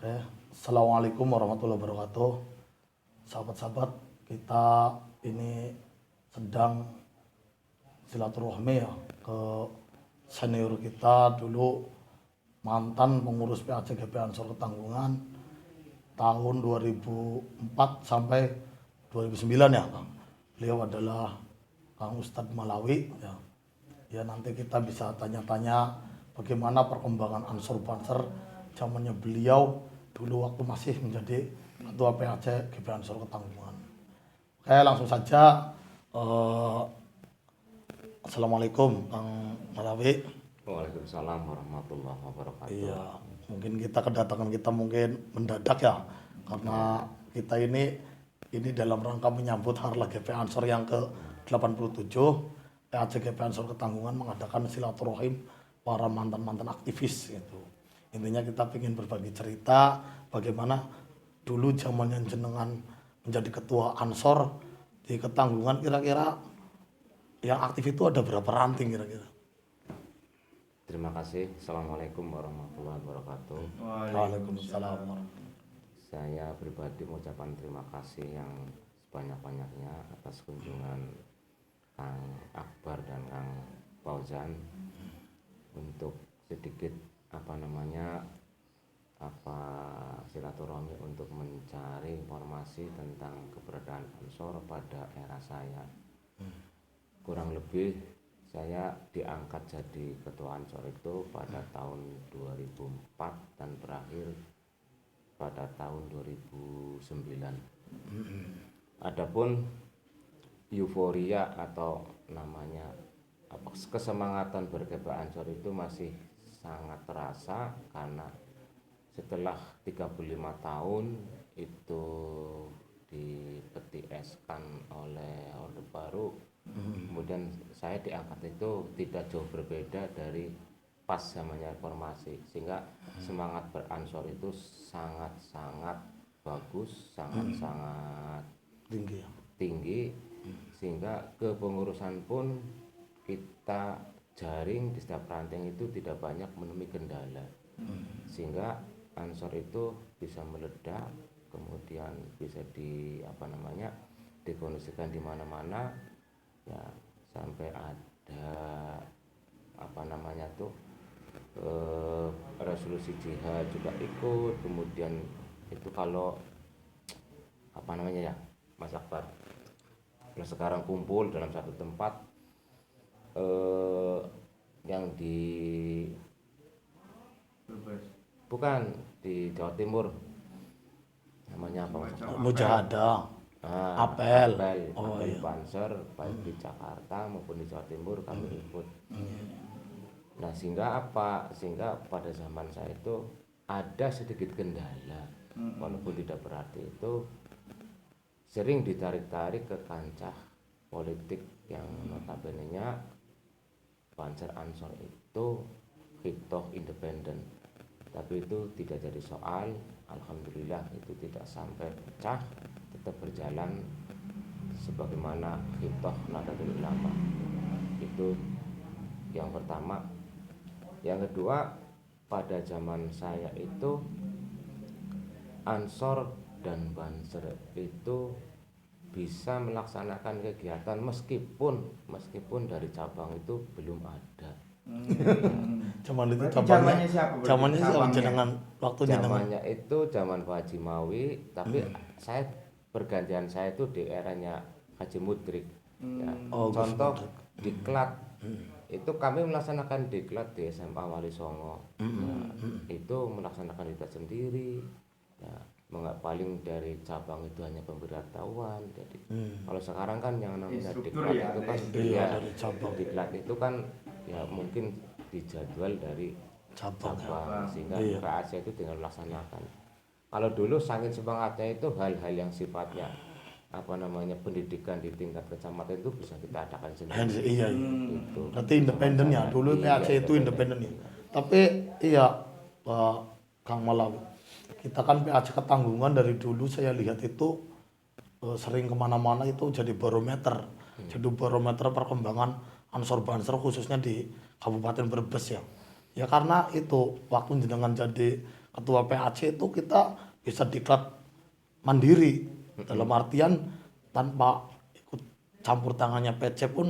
Oke, Assalamualaikum warahmatullahi wabarakatuh. Sahabat-sahabat, kita ini sedang silaturahmi ya ke senior kita dulu, mantan pengurus PACGP Ansor Ketanggungan tahun 2004 sampai 2009 ya, Kang. Beliau adalah Kang Ustadz Malawi ya. Ya nanti kita bisa tanya-tanya bagaimana perkembangan Ansor Banser zamannya beliau dulu waktu masih menjadi ketua PACGP Ansor Ketanggungan. Oke, langsung saja. Assalamualaikum Kang Malawi. Waalaikumsalam warahmatullahi wabarakatuh. Iya, mungkin kedatangan kita mungkin mendadak ya, karena kita ini dalam rangka menyambut Harlah GP Ansor yang ke-87. PACGP Ansor Ketanggungan mengadakan silaturahim para mantan-mantan aktivis gitu. Intinya kita ingin berbagi cerita bagaimana dulu zamannya jenengan menjadi ketua Ansor di Ketanggungan, kira-kira yang aktif itu ada berapa ranting kira-kira? Terima kasih. Assalamualaikum warahmatullahi wabarakatuh. Waalaikumsalam. Saya pribadi mengucapkan terima kasih yang sebanyak-banyaknya atas kunjungan Kang Akbar dan Kang Fauzan untuk sedikit silaturahmi untuk mencari informasi tentang keberadaan Ansor pada era saya. Kurang lebih saya diangkat jadi ketua Ansor itu pada tahun 2004 dan berakhir pada tahun 2009. Adapun euforia atau namanya kesemangatan ber-GP Ansor itu masih sangat terasa karena setelah 35 tahun itu dipetieskan oleh Orde Baru. Kemudian saya diangkat itu tidak jauh berbeda dari pas zamannya reformasi, sehingga semangat beransor itu sangat-sangat bagus, sangat-sangat tinggi, sehingga kepengurusan pun kita jaring di setiap ranting itu tidak banyak menemui kendala, sehingga ansor itu bisa meledak, kemudian bisa dikondisikan di mana-mana ya, sampai ada resolusi jihad juga ikut. Kemudian itu kalau Mas Akbar, kalau sekarang kumpul dalam satu tempat yang bukan di Jawa Timur, namanya apa Mas Akbar? Mujahadah. Apel. Banser, baik di Jakarta maupun di Jawa Timur kami ikut. Nah, sehingga pada zaman saya itu ada sedikit kendala, walaupun tidak berarti itu sering ditarik-tarik ke kancah politik yang notabene-nya Banser Ansor itu hitoh independen, tapi itu tidak jadi soal. Alhamdulillah itu tidak sampai pecah, tetap berjalan sebagaimana hitoh Nahdlatul Ulama. Itu yang pertama. Yang kedua, pada zaman saya itu Ansor dan Banser itu bisa melaksanakan kegiatan meskipun dari cabang itu belum ada. Zaman itu zamannya siapa? Zamannya itu zaman Pak Haji Mawi, tapi pergantian saya itu di eranya Haji Mudrik. Ya. Contoh diklat itu kami melaksanakan diklat di SMA Wali Songo. Itu melaksanakan diklat sendiri. Ya, paling dari cabang itu hanya pemberitahuan. Jadi kalau sekarang kan yang namanya diklat itu kan dari cabang. Diklat itu kan ya mungkin dijadwal dari cabang sehingga PAC itu tinggal melaksanakan. Kalau dulu saking semangatnya itu hal-hal yang sifatnya pendidikan di tingkat kecamatan itu bisa kita adakan sendiri. Iya. Itu. Berarti independen ya. Dulu PAC itu independen ya. Tapi iya Pak Kang Malawi, kita kan PAC Ketanggungan dari dulu saya lihat itu sering kemana-mana itu jadi barometer. Jadi barometer perkembangan Ansor Banser khususnya di Kabupaten Brebes ya. Ya karena itu waktu jenengan jadi ketua PAC itu kita bisa diklat mandiri, dalam artian tanpa ikut campur tangannya PC pun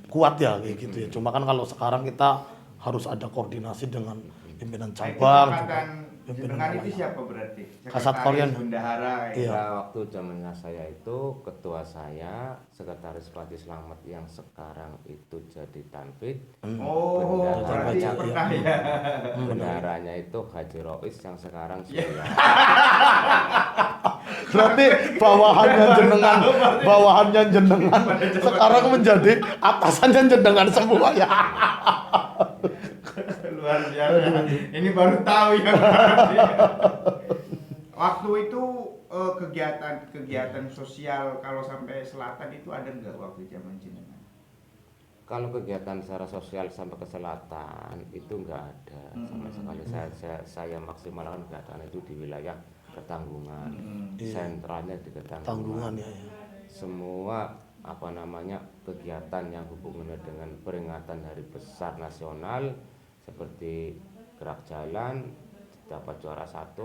kuat ya kayak gitu ya. Cuma kan kalau sekarang kita harus ada koordinasi dengan pimpinan cabang, juga pimpinan jenengan itu wilayah. siapa berarti? Kasat Korean. Bendahara. Iya. Ya, waktu zamannya saya itu ketua saya sekretaris Pati Slamet yang sekarang itu jadi Tanfid. Oh, berarti Bendaharanya, pernah ya. bendaharanya itu Haji Rois yang sekarang Iya. sudah Berarti bawahannya jenengan sekarang menjadi atasannya jenengan semua ya. Luar biasa. Ini baru tahu ya. Waktu itu kegiatan sosial kalau sampai selatan itu ada nggak waktu zaman jenengan? kalau kegiatan secara sosial sampai ke selatan itu enggak ada sama sekali. Saya maksimalkan kegiatan itu di wilayah Ketanggungan. Sentralnya di Tanggungan Ketanggungan. ya. Semua apa namanya kegiatan yang hubungannya dengan peringatan hari besar nasional seperti gerak jalan dapat juara 1,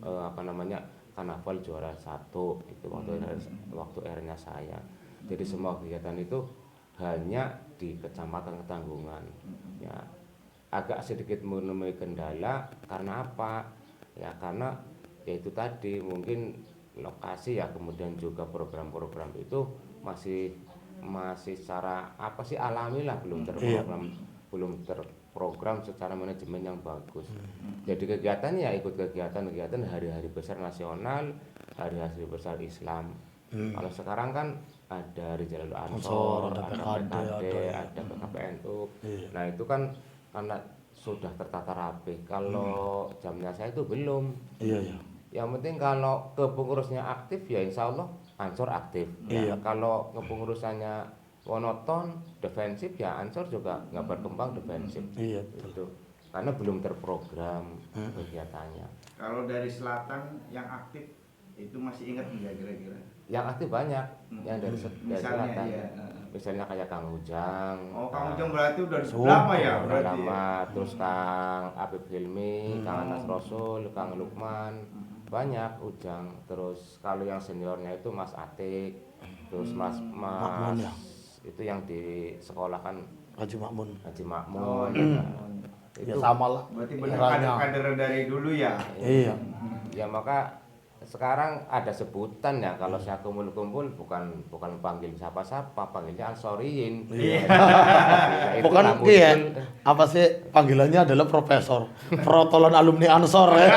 apa namanya karnaval juara 1 itu waktu R-nya saya. Jadi semua kegiatan itu hanya di Kecamatan Ketanggungan. Ya, agak sedikit menemui kendala karena apa? Ya karena yaitu tadi mungkin lokasi ya, kemudian juga program-program itu masih secara apa sih alami lah, belum terprogram secara manajemen yang bagus. Jadi kegiatan ya ikut kegiatan hari-hari besar nasional, hari-hari besar Islam. Kalau sekarang kan ada Hari Jalul Ansor, ada ada PKD, PKD, ada ada PKPNU. Iya. Nah itu kan karena sudah tertata rapi. Kalau jamnya saya itu belum. Iya ya. Yang penting kalau kepengurusnya aktif ya insya Allah Ansor aktif. Iya. Ya, kalau kepengurusannya monoton, defensif ya Ansor juga nggak berkembang defensif. Iya betul. Itu karena belum terprogram kegiatannya. Kalau dari selatan yang aktif itu masih ingat nggak kira-kira? Yang aktif banyak, yang dari Misalnya, selatan. iya. Misalnya kayak Kang Ujang. Oh, Kang Ujang berarti udah Oh, lama ya Udah berarti. lama. Terus Kang Apip Hilmi, Kang Anas Rasul, Kang Lukman, banyak Ujang. Terus kalau yang seniornya itu Mas Atik, terus Mas Makmun ya? itu yang di sekolah kan Haji Makmun. Haji Oh, Makmun. iya. Ya Itu sama lah. Berarti benar Eranya. kader dari dulu ya. Iya. ya maka sekarang ada sebutan ya, kalau saya kumpul-kumpul bukan panggil siapa-siapa, panggilnya Ansoriyin. Iya. Nah, itu Bukan nggak iya. muncul. Apa sih panggilannya adalah profesor. Protolan alumni Ansor ya.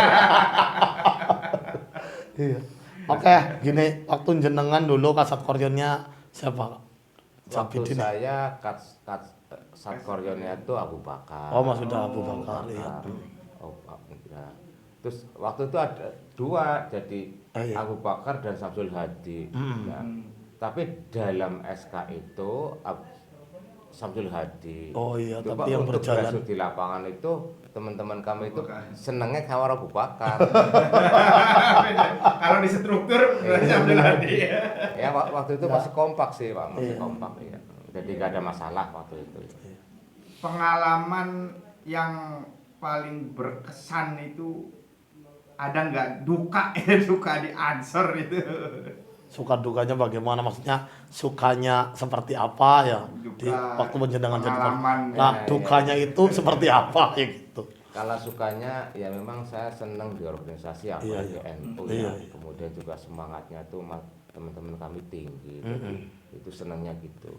Iya. Oke, gini waktu jenengan dulu Kasat Koryonnya siapa? Waktu Sabidin ya? saya Satkoryonnya itu Abu Bakar. Oh, Mas sudah Abu Bakar, iya. Oh, ya. Terus waktu itu ada dua, jadi Oh, iya. Abu Bakar dan Samsul Hadi. Ya. Tapi dalam SK itu Samsul Hadi. Oh iya, Coba tapi yang untuk berjalan. berhasil di lapangan itu teman-teman kami itu Bukan. senengnya sama Abu Bakar. Kalau di struktur berarti Abdul Hadi ya. Ya waktu itu masih kompak sih Pak, masih Iya. kompak ya. Jadi gak ada masalah waktu itu. Pengalaman yang paling berkesan itu ada nggak duka duka di Ansor itu? Suka dukanya bagaimana? Maksudnya sukanya seperti apa ya di Duka, waktu penjenengan jadi pengalaman, Nah, ya, dukanya itu seperti apa ya gitu. Kalau sukanya ya memang saya senang di organisasi Iya, apalagi iya. NU Iya, ya. iya. Kemudian juga semangatnya tuh teman-teman kami tinggi. Jadi itu senangnya gitu.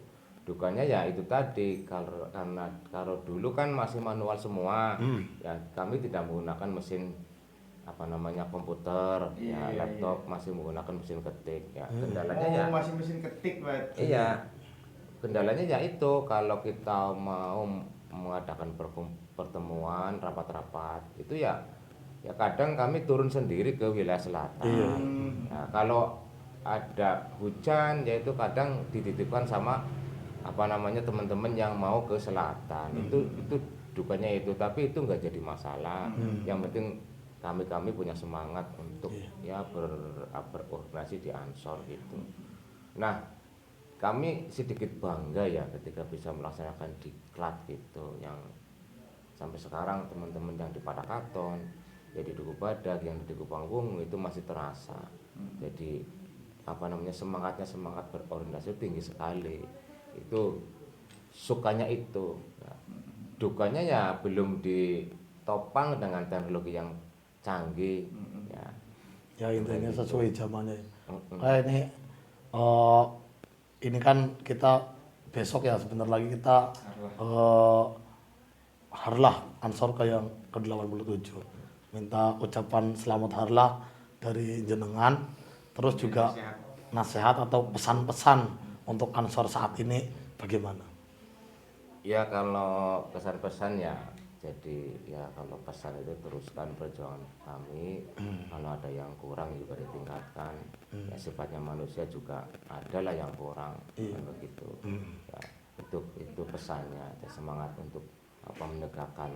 Dukanya ya itu tadi karena kalau dulu kan masih manual semua. Ya kami tidak menggunakan mesin apa namanya komputer, Iya, ya iya, laptop masih menggunakan mesin ketik ya. Kendalanya Oh, ya masih mesin ketik berarti. iya. Kendalanya ya itu kalau kita mau mengadakan pertemuan, rapat-rapat itu ya kadang kami turun sendiri ke wilayah selatan. Iya. Ya, kalau ada hujan yaitu kadang dititipkan sama apa namanya teman-teman yang mau ke selatan. Itu dukanya itu, tapi itu nggak jadi masalah. Yang penting kami punya semangat untuk ya berorganisasi di Ansor gitu. Nah, kami sedikit bangga ya ketika bisa melaksanakan diklat gitu, yang sampai sekarang teman-teman yang di Padakaton, ya di Duku Badak, yang di Duku Panggung itu masih terasa. Jadi semangat berorientasi tinggi sekali. Itu sukanya itu. Nah, dukanya ya belum ditopang dengan teknologi yang canggih. Ya, Ya intinya sesuai zamannya. Mm-mm. Kayak ini kan kita besok ya sebentar lagi kita harlah Ansor ke yang ke-87. Minta ucapan selamat harlah dari jenengan, terus juga nasihat atau pesan-pesan untuk Ansor saat ini bagaimana? Ya kalau pesan-pesan ya, jadi ya kalau pesan itu teruskan perjuangan kami. Kalau ada yang kurang juga ditingkatkan. Ya sifatnya manusia juga adalah yang kurang, kan begitu. Ya, itu pesannya. Ya, semangat untuk menegakkan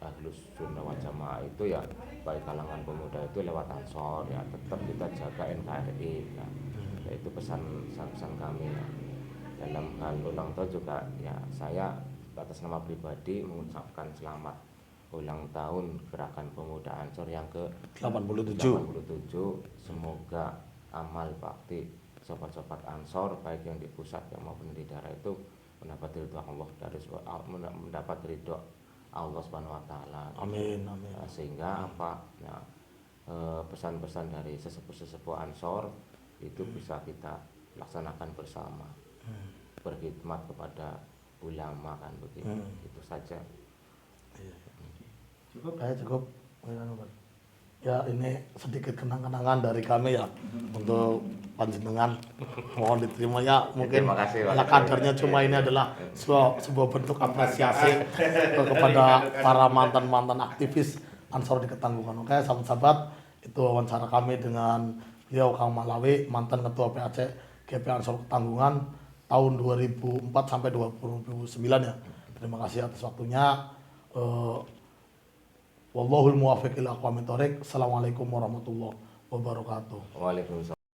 Ahlus Sunnah wal Jamaah itu ya baik kalangan pemuda itu lewat Ansor ya, tetap kita jaga NKRI. Ya, ya itu pesan kami. Ya. Dalam hal ulang tahun juga ya saya atas nama pribadi mengucapkan selamat ulang tahun Gerakan Pemuda Ansor yang ke-87. 87. Semoga amal bakti sobat-sobat Ansor baik yang di pusat yang maupun di daerah itu mendapat ridho Allah Subhanahu wa taala. Amin, amin. Ya, sehingga pesan-pesan dari sesepuh-sesepuh Ansor itu bisa kita laksanakan bersama. Berkhidmat kepada ulama kan begitu. Itu saja. Cukup. Ya ini sedikit kenang-kenangan dari kami ya untuk panjenengan, mohon diterima ya. Mungkin Terima kasih, Pak. ala kadarnya cuma ini adalah sebuah bentuk apresiasi kepada para mantan aktivis Ansor di Ketanggungan. Oke sahabat-sahabat, itu wawancara kami dengan beliau Kang Malawi, mantan ketua PAC GP Ansor Ketanggungan tahun 2004 sampai 2009 ya. Terima kasih atas waktunya. Wallahul muwaffiq ila aqwamit thoriq. Assalamualaikum warahmatullahi wabarakatuh. Waalaikumsalam.